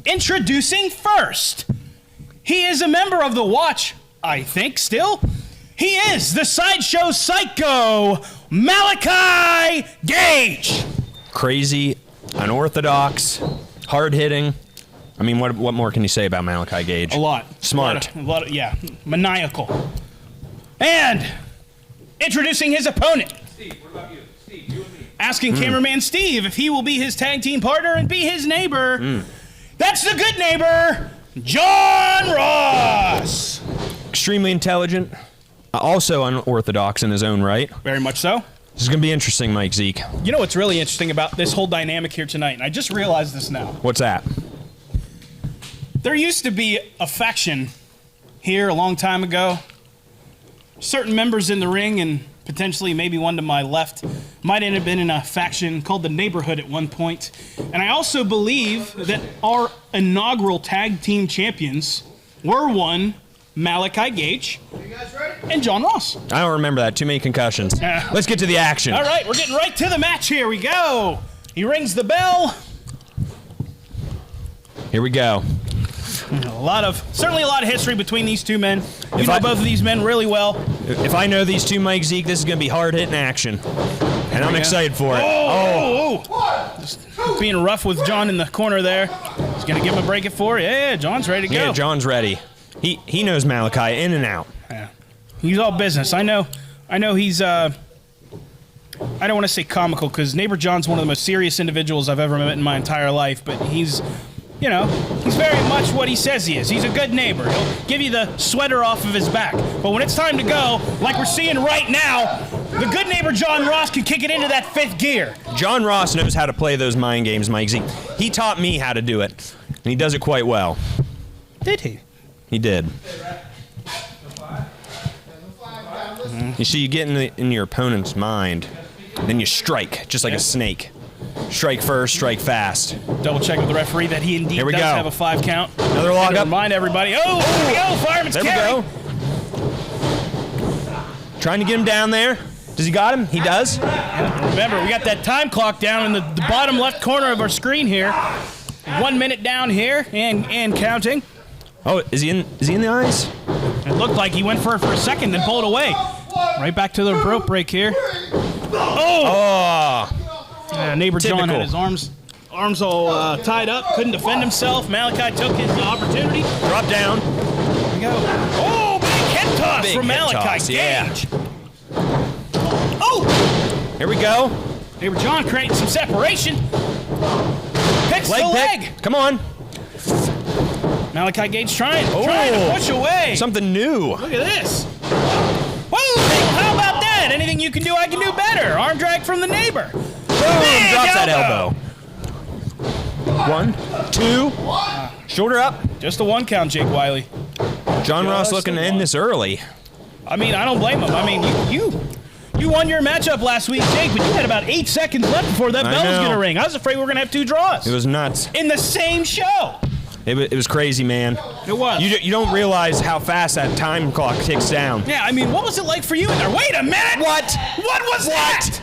Introducing first. He is a member of the Watch, I think, still. He is the Sideshow Psycho, Malaki Gage. Crazy, unorthodox, hard-hitting. I mean, what more can you say about Malaki Gage? A lot. Smart. Yeah, maniacal. And introducing his opponent. Steve, what about you? Steve, you and me. Asking cameraman Steve if he will be his tag team partner and be his neighbor. That's the good neighbor, John Ross. Extremely intelligent, also unorthodox in his own right. Very much so. This is going to be interesting, Mike Zeke. You know what's really interesting about this whole dynamic here tonight, and I just realized this now. What's that? There used to be a faction here a long time ago. Certain members in the ring, and potentially maybe one to my left, might have been in a faction called the Neighborhood at one point. And I also believe that our inaugural tag team champions were one Malaki Gage and John Ross. I don't remember that. Too many concussions. Let's get to the action. All right, we're getting right to the match. Here we go. He rings the bell. Here we go. Certainly a lot of history between these two men. You know both of these men really well. If I know these two, Mike Zeke, this is going to be hard-hitting action. And I'm excited for it. Just being rough with John in the corner there. He's going to give him a break it for. Yeah, John's ready to go. Yeah, John's ready. He knows Malaki in and out. Yeah. He's all business. I know he's, I don't want to say comical, because Neighbor John's one of the most serious individuals I've ever met in my entire life, but he's very much what he says he is. He's a good neighbor. He'll give you the sweater off of his back. But when it's time to go, like we're seeing right now, the good neighbor John Ross can kick it into that fifth gear. John Ross knows how to play those mind games, Mike Zeke. He taught me how to do it, and he does it quite well. Did he? He did. You see, you get in your opponent's mind, then you strike, just like a snake. Strike first, strike fast. Double check with the referee that he indeed does have a 5 count. Another lock up. Remind everybody. Oh, there we go, fireman's There carry. we go. Trying to get him down there. Does he got him? He does. Remember, we got that time clock down in the bottom left corner of our screen here. 1 minute down here and counting. Oh, is he in the eyes? It looked like he went for it for a second, then pulled away. Right back to the rope break here. Oh! Neighbor Typical. John had his arms all tied up, couldn't defend himself. Malaki took his opportunity. Drop down. There we go. Oh, big head toss from Malaki Gage. Oh! Here we go. Neighbor John creating some separation. Picks the leg. Come on. Malaki Gage trying to push away. Something new. Look at this. Whoa, how about that? Anything you can do, I can do better. Arm drag from the neighbor. Boom, drops that elbow. 1, 2, shoulder up. Just a 1 count, Jake Wiley. John Ross looking to end this early. I mean, I don't blame him. I mean, you won your matchup last week, Jake, but you had about 8 seconds left before that bell was going to ring. I was afraid we were going to have 2 draws. It was nuts. In the same show. It was crazy, man. It was. You don't realize how fast that time clock ticks down. Yeah, I mean, what was it like for you in there? Wait a minute! What? What was that?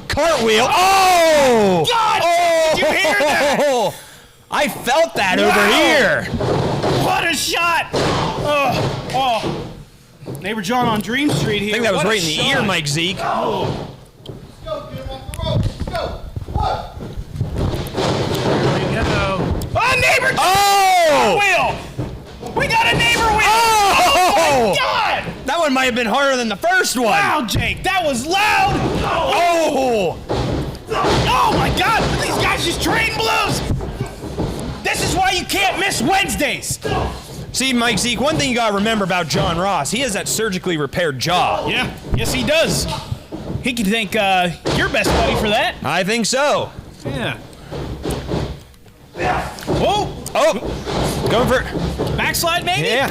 Cartwheel. Oh! God! Oh! Did you hear that? I felt that over here. What a shot! Oh. Neighbor John on Dream Street here. I think that was What right a in the shot. ear, Mike Zeke. Oh. Go, get him off the rope. Let's go. What? There we go. Oh, neighbor John! Oh! Wheel! We got a neighbor wheel! Oh! My God! That one might have been harder than the first one. Wow, Jake, that was loud! Oh! Oh my God! These guys just train blues! This is why you can't miss Wednesdays! See, Mike Zeke, one thing you gotta remember about John Ross, he has that surgically repaired jaw. Yeah, yes he does. He can thank your best buddy for that. I think so. Yeah. Whoa! Oh! Going for Backslide, maybe? Yeah.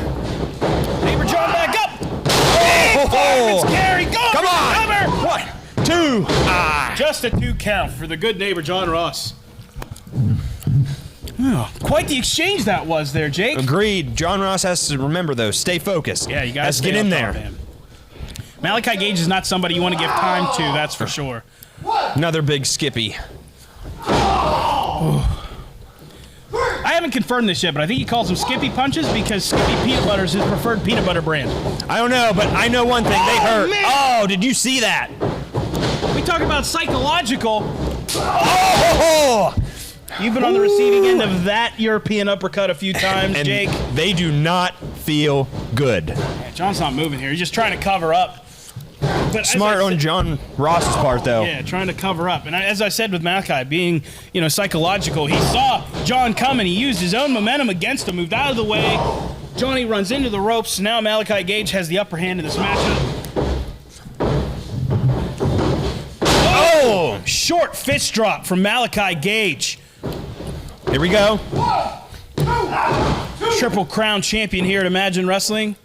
Neighbor John back up! Oh! Fireman's carry! Go! Come on! Cover! 1, 2. Just a 2 count for the good neighbor John Ross. Oh, quite the exchange that was there, Jake. Agreed. John Ross has to remember, though, stay focused. Yeah, you gotta has to get in there. Malaki Gage is not somebody you want to give time to, that's for sure. Another big skippy. I haven't confirmed this yet, but I think he calls them Skippy punches because Skippy Peanut Butter is his preferred peanut butter brand. I don't know, but I know one thing. They hurt. Man. Oh, did you see that? We talk about psychological. Oh! You've been on the receiving end of that European uppercut a few times, And Jake. they do not feel good. Yeah, John's not moving here. He's just trying to cover up. But as Smart I on said- John Ross's part, though. Yeah, trying to cover up. And as I said with Malaki, being, psychological, he saw John coming. He used his own momentum against him, moved out of the way. Johnny runs into the ropes. Now Malaki Gage has the upper hand in this matchup. Oh! Short fist drop from Malaki Gage. Here we go. Triple Crown champion here at Imagine Wrestling.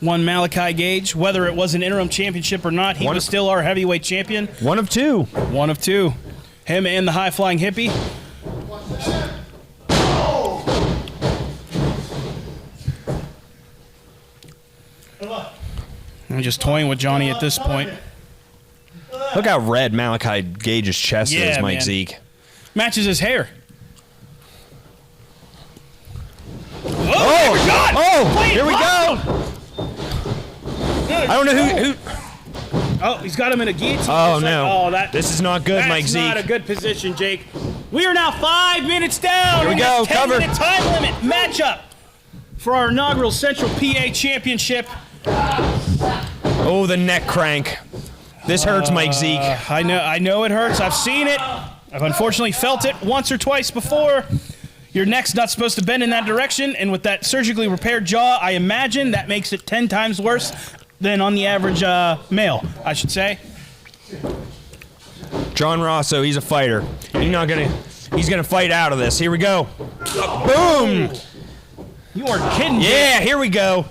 One Malaki Gage. Whether it was an interim championship or not, he was still our heavyweight champion. One of two. One of two. Him and the high-flying hippie. I'm just toying with Johnny at this point. Look how red Malaki Gage's chest is, Mike man. Zeke. Matches his hair. Oh, here we go. I don't know who. Oh, he's got him in a guillotine. Oh, It's no. That, This is not good, Mike that's Zeke. not a good position, Jake. We are now 5 minutes down. Here we in go, this cover. 10-minute time limit matchup for our inaugural Central PA Championship. Oh, the neck crank. This hurts, Mike Zeke. I know it hurts. I've seen it. I've unfortunately felt it once or twice before. Your neck's not supposed to bend in that direction, and with that surgically repaired jaw, I imagine that makes it 10 times worse than on the average male, I should say. John Rosso, he's a fighter. He's gonna fight out of this. Here we go. Boom! You are kidding me. Yeah, here we go.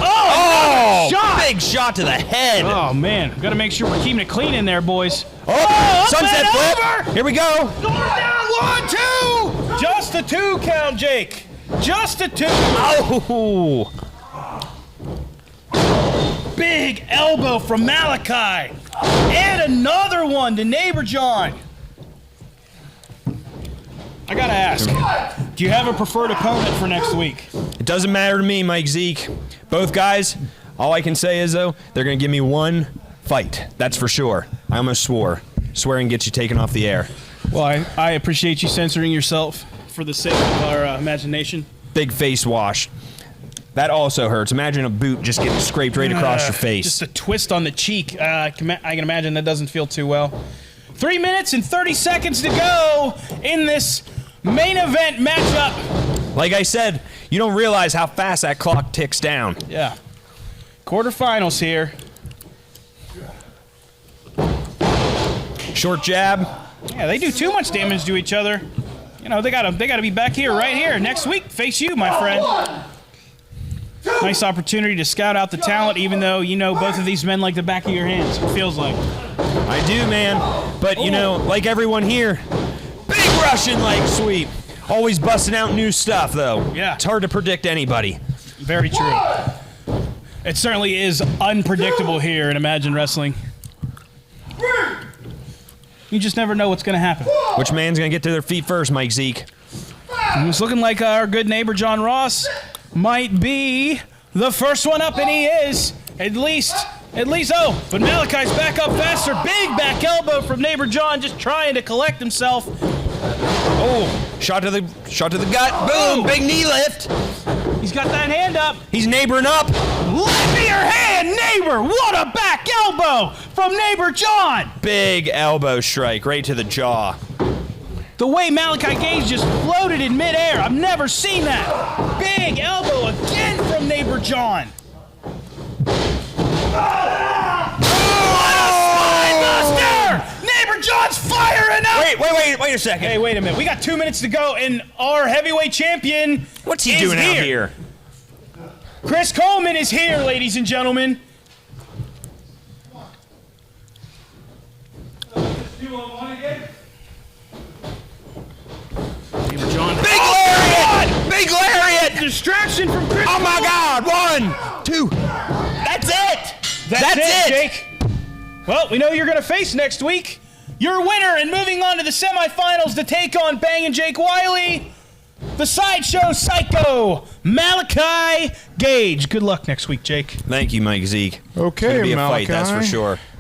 Oh, Shot! Big shot to the head. Oh, man. Got to make sure we're keeping it clean in there, boys. Oh, sunset and flip. over. Here we go. Down, 1, 2. Just a 2 count, Jake. Just a 2. Oh! Big elbow from Malaki. And another one to Neighbor John. I got to ask, do you have a preferred opponent for next week? It doesn't matter to me, Mike Zeke. Both guys, all I can say is, though, they're going to give me one fight. That's for sure. I almost swore. Swearing gets you taken off the air. Well, I appreciate you censoring yourself for the sake of our imagination. Big face wash. That also hurts. Imagine a boot just getting scraped right across your face. Just a twist on the cheek. I can imagine that doesn't feel too well. 3 minutes and 30 seconds to go in this main event matchup. Like I said, you don't realize how fast that clock ticks down. Yeah. Quarterfinals here. Short jab. Yeah, they do too much damage to each other. You know, they gotta be back here, right here. Next week, face you, my friend. Nice opportunity to scout out the talent, even though you know both of these men like the back of your hands, it feels like. I do, man. But, you know, like everyone here, big Russian leg sweep. Always busting out new stuff, though. Yeah. It's hard to predict anybody. Very true. It certainly is unpredictable here in Imagine Wrestling. You just never know what's going to happen. Which man's going to get to their feet first, Mike Zeke? It's looking like our good neighbor John Ross might be the first one up, and he is. At least, oh, but Malachi's back up faster. Big back elbow from neighbor John, just trying to collect himself. Oh, shot to the gut. Boom, big knee lift. He's got that hand up. He's neighboring up. Lend me your hand, neighbor. What a back elbow from neighbor John. Big elbow strike right to the jaw. The way Malaki Gage just floated in midair, I've never seen that. Big elbow again from neighbor John. Neighbor John's firing up! Wait a second. Hey, wait a minute. We got 2 minutes to go, and our heavyweight champion What's he is doing out here? Chris Coleman is here, ladies and gentlemen. Neighbor John. Big lariat! Big lariat! Distraction from Chris Oh my Coleman. God! 1, 2. That's it! That's it, Jake. Well, we know you're going to face next week. your winner and moving on to the semifinals to take on Bang and Jake Wiley, the Sideshow Psycho, Malaki Gage. Good luck next week, Jake. Thank you, Mike Zeke. Okay, It's gonna be a fight, that's for Malaki. sure.